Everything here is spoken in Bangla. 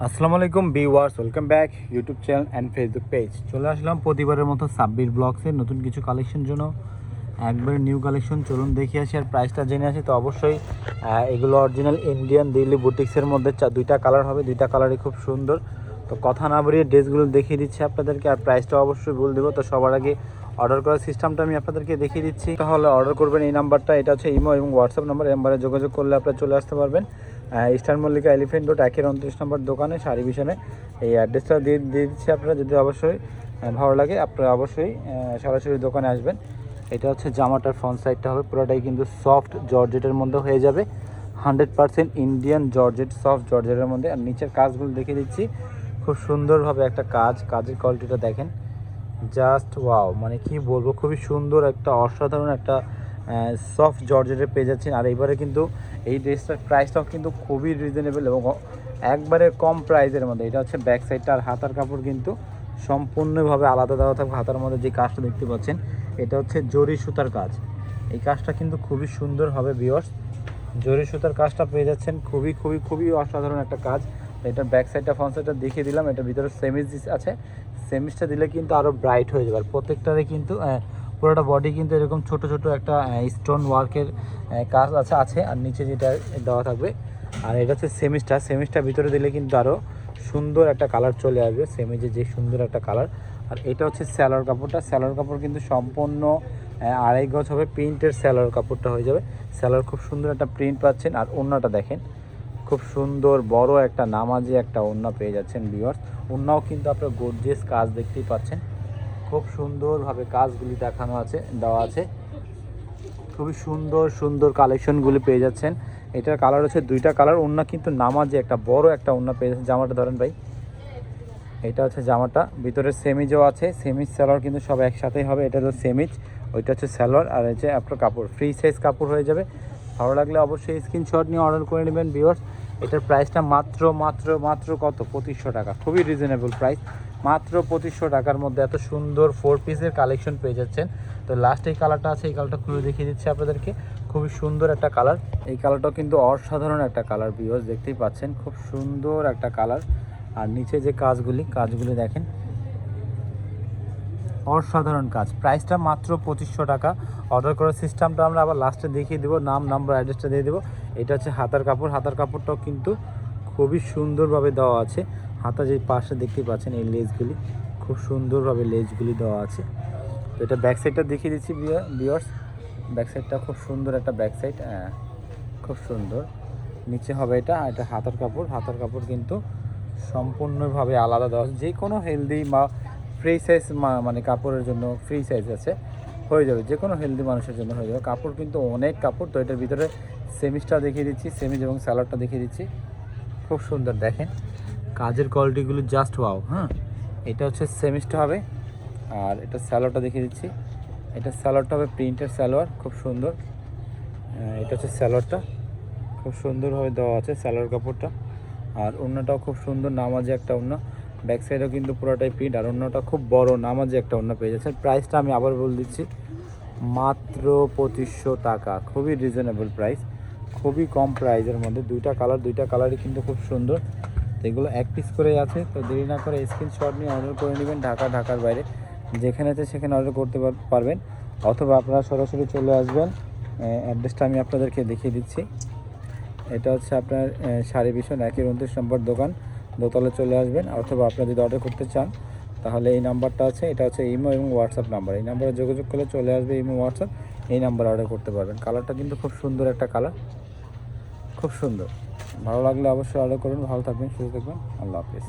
আসসালামু আলাইকুম viewers, welcome back YouTube channel and Facebook page. চলে আসলাম প্রতিবারের মতো সাব্বির ব্লগসের নতুন কিছু কালেকশন জন্য। একবারে নিউ কালেকশন, চলুন দেখে আসি আর প্রাইসটা জেনে আসি। তো অবশ্যই এগুলো অরিজিনাল ইন্ডিয়ান দিল্লি বুটিক্সের মধ্যে দুইটা কালার হবে, দুইটা কালারই খুব সুন্দর। তো কথা না বাড়িয়ে ড্রেসগুলো দেখিয়ে দিচ্ছি আপনাদেরকে, আর প্রাইসটা অবশ্যই বলে দেবো। তো সবার আগে অর্ডার করার সিস্টেমটা আমি আপনাদেরকে দেখিয়ে দিচ্ছি। তাহলে অর্ডার করবেন এই নাম্বারটা, এটা হচ্ছে ইমো এবং হোয়াটসঅ্যাপ নাম্বার। এই নাম্বারে যোগাযোগ করলে আপনারা চলে আসতে পারবেন ইস্টার্ন মল্লিকা এলিফেন্ট রোড 1-29 নম্বর দোকানে শাড়ি ভিশনে। এই অ্যাড্রেসটা দিয়ে দিচ্ছি আপনারা, যদি অবশ্যই ভালো লাগে আপনারা অবশ্যই সরাসরি দোকানে আসবেন। এটা হচ্ছে জামাটার ফ্রন্ট সাইডটা হবে পুরোটাই কিন্তু সফট জর্জেটের মধ্যে হয়ে যাবে, 100% ইন্ডিয়ান জর্জেট, সফট জর্জেটের মধ্যে। আর নিচের কাজগুলো দেখে দিচ্ছি, খুব সুন্দরভাবে একটা কাজের কোয়ালিটিটা দেখেন, জাস্ট ওয়াও, মানে কি বলবো, খুবই সুন্দর একটা অসাধারণ একটা সফট জর্জেটের পেয়ে যাচ্ছেন। আর এইবারে কিন্তু এই ড্রেসটার প্রাইসটাও কিন্তু খুবই রিজনেবল এবং একবারে কম প্রাইসের মধ্যে। এটা হচ্ছে ব্যাক সাইডটা, আর হাতার কাপড় কিন্তু সম্পূর্ণভাবে আলাদা দেওয়া থাকবে। হাতার মধ্যে যে কাজটা দেখতে পাচ্ছেন এটা হচ্ছে জরি সুতার কাজ। এই কাজটা কিন্তু খুবই সুন্দর হবে ভিউয়ার্স, জরি সুতার কাজটা পেয়ে যাচ্ছেন, খুবই খুবই খুবই অসাধারণ একটা কাজ। এটা ব্যাক সাইডটা ফ্রন্ট সাইডটা দেখিয়ে দিলাম। এটা ভিতরে সেমিজ আছে, সেমিজটা দিলে কিন্তু আরও ব্রাইট হয়ে যাবে। আর প্রত্যেকটারে কিন্তু পুরোটা বডি কিন্তু এরকম ছোট ছোট একটা স্টোন ওয়ার্কের কাজ আছে আর নিচে যেটা দেওয়া থাকবে। আর এটা হচ্ছে সেমিজটা ভিতরে দিলে কিন্তু আরও সুন্দর একটা কালার চলে আসবে, সেমিজে যে সুন্দর একটা কালার। আর এটা হচ্ছে স্যালোয়ার কাপড়টা, স্যালোয়ার কাপড় কিন্তু সম্পূর্ণ 2.5 গজ হবে, প্রিন্টের স্যালোয়ার কাপড়টা হয়ে যাবে। স্যালোয়ার খুব সুন্দর একটা প্রিন্ট পাচ্ছেন। আর ওড়নাটা দেখেন, খুব সুন্দর বড় একটা নামাজি একটা ওড়না পেয়ে যাচ্ছেন ভিউয়ার্স। ওড়নাও কিন্তু আপনার গর্জিয়াস কাজ দেখতেই পাচ্ছেন, খুব সুন্দরভাবে কাজগুলি দেওয়া আছে। খুবই সুন্দর সুন্দর কালেকশনগুলি পেয়ে যাচ্ছেন। এটার কালার হচ্ছে দুইটা কালার, ওড়না কিন্তু নামাজি একটা বড় একটা ওড়না পেয়ে যাচ্ছেন। জামাটা ধরেন ভাই, এটা হচ্ছে জামাটা, ভিতরে সেমিজও আছে, সেমিজ সালোয়ার কিন্তু সব একসাথেই হবে। এটা হচ্ছে সেমিজ, ওইটা হচ্ছে সালোয়ার, আর হচ্ছে আপনার কাপড় ফ্রি সাইজ কাপড় হয়ে যাবে। ভালো লাগলে অবশ্যই স্ক্রিনশট নিয়ে অর্ডার করে নেবেন ভিউয়ার্স। এটার প্রাইসটা মাত্র মাত্র মাত্র কত, 2500 টাকা, খুবই রিজনেবল প্রাইস। মাত্র 2500 টাকার মধ্যে এত সুন্দর 4 পিসের কালেকশন পেয়ে যাচ্ছেন। তো লাস্ট এই কালারটা আছে, এই কালারটা খুলে দেখিয়ে দিচ্ছি আপনাদেরকে, খুবই সুন্দর একটা কালার। এই কালারটাও কিন্তু অসাধারণ একটা কালার ভিউয়ার্স, দেখতেই পাচ্ছেন, খুব সুন্দর একটা কালার। আর নিচে যে কাজগুলি দেখেন, অসাধারণ কাজ। প্রাইসটা মাত্র 2500 টাকা। অর্ডার করার সিস্টেমটা আমরা আবার লাস্টে দেখিয়ে দেবো, নাম নাম্বার অ্যাড্রেসটা দিয়ে দেবো। এটা হচ্ছে হাতার কাপড়, হাতার কাপড়টাও কিন্তু খুবই সুন্দরভাবে দেওয়া আছে। হাতা যে পাশে দেখতে পাচ্ছেন এই লেসগুলি, খুব সুন্দরভাবে লেসগুলি দেওয়া আছে। তো এটা ব্যাক সাইডটা দেখিয়ে দিচ্ছি ভিউয়ার্স, ব্যাক সাইডটা খুব সুন্দর একটা ব্যাক সাইড, খুব সুন্দর। নিচে হবে এটা হাতার কাপড়, হাতার কাপড় কিন্তু সম্পূর্ণভাবে আলাদা দেওয়া আছে। যে কোনো হেলদি বা ফ্রি সাইজ মানে কাপড়ের জন্য ফ্রি সাইজ আছে, হয়ে যাবে, যে কোনো হেলদি মানুষের জন্য হয়ে যাবে। কাপড় কিন্তু অনেক কাপড়। তো এটার ভিতরে সেমিজটা দেখিয়ে দিচ্ছি, সেমিজ এবং স্যালোয়ারটা দেখিয়ে দিচ্ছি, খুব সুন্দর দেখেন কাজের কোয়ালিটিগুলো, জাস্ট ওয়াও। হ্যাঁ, এটা হচ্ছে সেমিজটা হবে, আর এটা স্যালোয়ারটা দেখিয়ে দিচ্ছি। এটা স্যালোয়ারটা হবে প্রিন্টের স্যালোয়ার, খুব সুন্দর। এটা হচ্ছে স্যালোয়ারটা, খুব সুন্দরভাবে দেওয়া আছে স্যালোয়ার কাপড়টা। আর ওড়নাটাও খুব সুন্দর নামাজি একটা ওড়না, ব্যাক সাইডেও কিন্তু পুরোটাই প্রিন্ট। আর ওড়নাটা খুব বড় নামাজি একটা ওড়না পেয়ে যাচ্ছে। প্রাইসটা আমি আবার বলে দিচ্ছি, মাত্র 2500 টাকা, খুবই রিজনেবল প্রাইস, খুবই কম প্রাইসের মধ্যে। দুইটা কালারই কিন্তু খুব সুন্দর। তো এগুলো এক পিস করে আছে। তো দেরি না করে স্ক্রিনশট নিয়ে অর্ডার করে নেবেন। ঢাকার বাইরে যেখানে আছে সেখানে অর্ডার করতে পারবেন, অথবা আপনারা সরাসরি চলে আসবেন। অ্যাড্রেসটা আমি আপনাদেরকে দেখিয়ে দিচ্ছি। এটা হচ্ছে আপনার শাড়ি ভিশন 1-29 নম্বর দোকান, দোতলায় চলে আসবেন। অথবা আপনারা যদি অর্ডার করতে চান তাহলে এই নাম্বারটা আছে, এটা হচ্ছে ইমো এবং হোয়াটসঅ্যাপ নাম্বার। এই নাম্বারে যোগাযোগ করলে চলে আসবে ইমো হোয়াটসঅ্যাপ, এই নাম্বারে অর্ডার করতে পারবেন। কালারটা কিন্তু খুব সুন্দর একটা কালার, খুব সুন্দর। ভালো লাগলে অবশ্যই অর্ডার করুন। ভালো থাকবেন, সুস্থ থাকবেন, আল্লাহ হাফিজ।